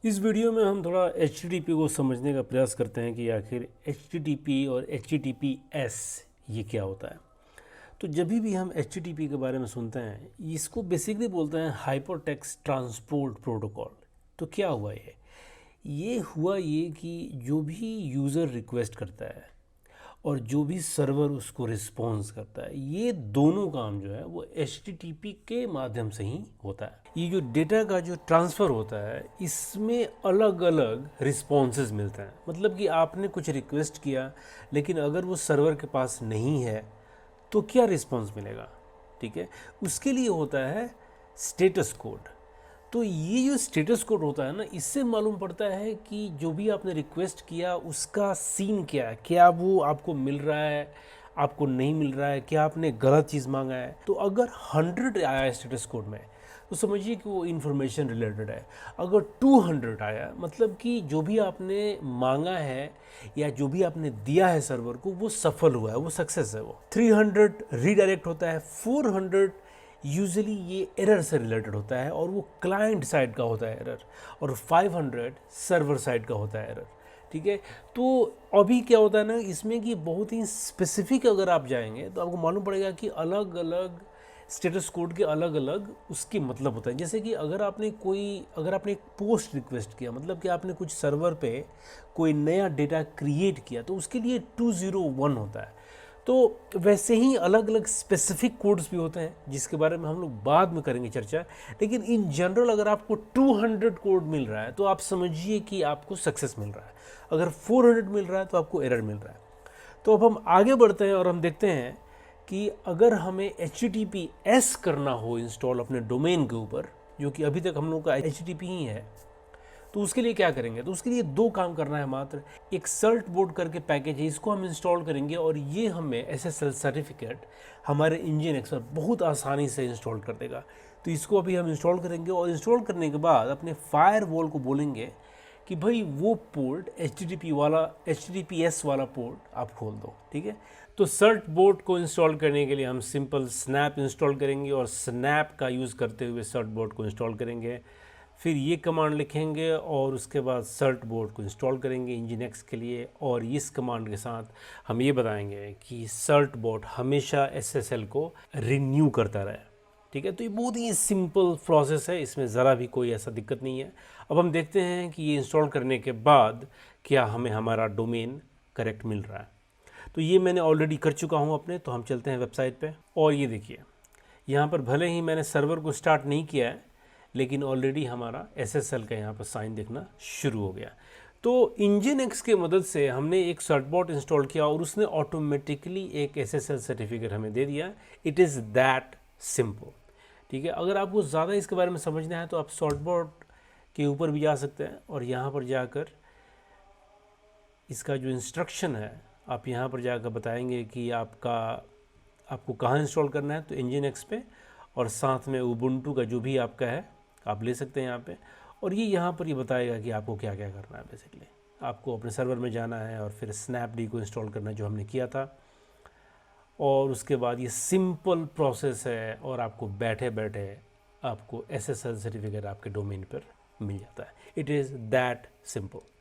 इस वीडियो में हम थोड़ा HTTP को समझने का प्रयास करते हैं कि आखिर HTTP और HTTPS ये क्या होता है। तो जब भी हम HTTP के बारे में सुनते हैं, इसको बेसिकली बोलते हैं हाइपर टेक्स्ट ट्रांसपोर्ट प्रोटोकॉल। तो क्या हुआ ये हुआ कि जो भी यूज़र रिक्वेस्ट करता है और जो भी सर्वर उसको रिस्पॉन्स करता है, ये दोनों काम जो है वो HTTP के माध्यम से ही होता है। ये जो डेटा का जो ट्रांसफ़र होता है, इसमें अलग अलग रिस्पॉन्सेज मिलते हैं। मतलब कि आपने कुछ रिक्वेस्ट किया, लेकिन अगर वो सर्वर के पास नहीं है तो क्या रिस्पॉन्स मिलेगा, ठीक है। उसके लिए होता है स्टेटस कोड। तो ये जो स्टेटस कोड होता है ना, इससे मालूम पड़ता है कि जो भी आपने रिक्वेस्ट किया उसका सीन क्या है, क्या वो आपको मिल रहा है, आपको नहीं मिल रहा है, क्या आपने गलत चीज़ मांगा है। तो अगर 100 आया है स्टेटस कोड में, तो समझिए कि वो इन्फॉर्मेशन रिलेटेड है। अगर 200 आया, मतलब कि जो भी आपने मांगा है या जो भी आपने दिया है सर्वर को, वो सफल हुआ है, वो सक्सेस है। वो 300 रीडायरेक्ट होता है, 400 यूजुअली ये एरर से रिलेटेड होता है और वो क्लाइंट साइड का होता है एरर, और 500 सर्वर साइड का होता है एरर, ठीक है। तो अभी क्या होता है ना इसमें कि बहुत ही स्पेसिफिक अगर आप जाएंगे तो आपको मालूम पड़ेगा कि अलग अलग स्टेटस कोड के अलग अलग उसके मतलब होता है। जैसे कि अगर आपने एक पोस्ट रिक्वेस्ट किया, मतलब कि आपने कुछ सर्वर पे कोई नया डेटा क्रिएट किया, तो उसके लिए 201 होता है। तो वैसे ही अलग अलग स्पेसिफिक कोड्स भी होते हैं जिसके बारे में हम लोग बाद में करेंगे चर्चा। लेकिन इन जनरल अगर आपको 200 कोड मिल रहा है तो आप समझिए कि आपको सक्सेस मिल रहा है। अगर 400 मिल रहा है तो आपको एरर मिल रहा है। तो अब हम आगे बढ़ते हैं और हम देखते हैं कि अगर हमें HTTPS करना हो इंस्टॉल अपने डोमेन के ऊपर, जो कि अभी तक हम लोग का HTTP ही है, तो उसके लिए क्या करेंगे। तो उसके लिए दो काम करना है मात्र। एक सर्ट बोर्ड करके पैकेज है, इसको हम इंस्टॉल करेंगे और ये हमें SSL सर्टिफिकेट हमारे NGINX पर बहुत आसानी से इंस्टॉल कर देगा। तो इसको अभी हम इंस्टॉल करेंगे और इंस्टॉल करने के बाद अपने फायरवॉल को बोलेंगे कि भाई वो पोर्ट HTTPS वाला पोर्ट आप खोल दो, ठीक है। तो सर्ट बोर्ड को इंस्टॉल करने के लिए हम सिंपल स्नैप इंस्टॉल करेंगे और स्नैप का यूज़ करते हुए सर्ट बोर्ड को इंस्टॉल करेंगे। फिर ये कमांड लिखेंगे और उसके बाद सर्ट बोर्ड को इंस्टॉल करेंगे NGINX के लिए। और इस कमांड के साथ हम ये बताएंगे कि सर्ट बोर्ड हमेशा SSL को रिन्यू करता रहे, ठीक है। तो ये बहुत ही सिंपल प्रोसेस है, इसमें ज़रा भी कोई ऐसा दिक्कत नहीं है। अब हम देखते हैं कि ये इंस्टॉल करने के बाद क्या हमें हमारा डोमेन करेक्ट मिल रहा है। तो ये मैंने ऑलरेडी कर चुका हूँ अपने। तो हम चलते हैं वेबसाइट पे और ये देखिए, यहाँ पर भले ही मैंने सर्वर को स्टार्ट नहीं किया है, लेकिन ऑलरेडी हमारा SSL का यहाँ पर साइन दिखना शुरू हो गया। तो NGINX के मदद से हमने एक सर्टबॉट इंस्टॉल किया और उसने ऑटोमेटिकली एक SSL सर्टिफिकेट हमें दे दिया। इट इज़ दैट सिंपल, ठीक है। अगर आपको ज़्यादा इसके बारे में समझना है तो आप सर्टबॉट के ऊपर भी जा सकते हैं और यहाँ पर जाकर इसका जो इंस्ट्रक्शन है आप यहाँ पर जाकर बताएंगे कि आपको कहाँ इंस्टॉल करना है। तो NGINX पे, और साथ में उबुंटू का जो भी आपका है आप ले सकते हैं यहाँ पे। और ये यहाँ पर ये बताएगा कि आपको क्या क्या करना है। बेसिकली आपको अपने सर्वर में जाना है और फिर स्नैपडी को इंस्टॉल करना है जो हमने किया था, और उसके बाद ये सिंपल प्रोसेस है और आपको बैठे बैठे आपको SSL सर्टिफिकेट आपके डोमेन पर मिल जाता है। It is that simple.